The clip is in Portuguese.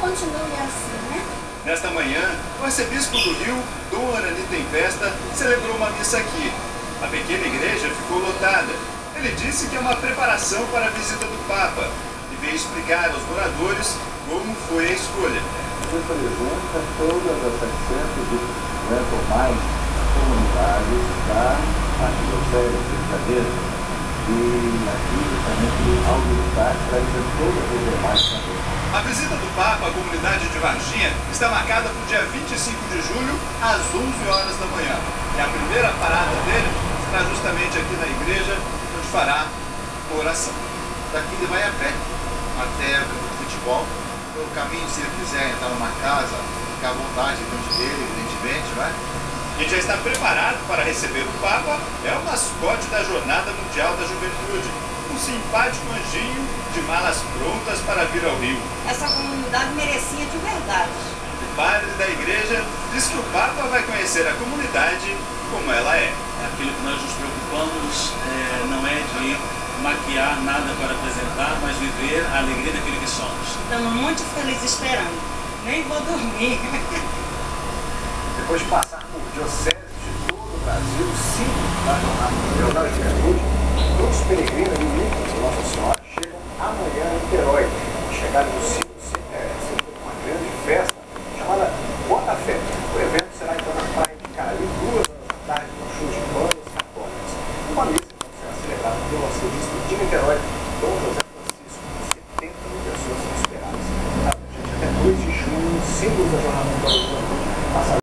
continue assim, né? Nesta manhã, o arcebispo do Rio, Dom Arani Tempesta, celebrou uma missa aqui. A pequena igreja ficou lotada. Ele disse que é uma preparação para a visita do Papa e veio explicar aos moradores como foi a escolha. Representa todas as 750 ou mais comunidades da Arquidiocese de Rio de Janeiro. E aqui, justamente, ao visitar, traz todas as demais também. A visita do Papa à comunidade de Varginha está marcada para o dia 25 de julho, às 11 horas da manhã. E a primeira parada dele será justamente aqui na igreja, onde fará a oração. Daqui ele vai a pé, até o futebol. Pelo caminho, se ele quiser entrar numa casa, ficar à vontade diante dele, evidentemente, vai. Quem já está preparado para receber o Papa é o mascote da Jornada Mundial da Juventude, um simpático anjinho de malas prontas para vir ao Rio. Essa comunidade merecia de verdade. O padre da igreja diz que o Papa vai conhecer a comunidade como ela é. Aquilo que nós nos preocupamos não é de maquiar nada para apresentar, mas viver a alegria daquilo que somos. Estamos muito felizes esperando. Nem vou dormir. Depois de passar por dioceses de todo o Brasil, 5 da Jornada Mundial da Juventude, todos os peregrinos e ministros de Nossa Senhora chegam amanhã em Niterói, chegada no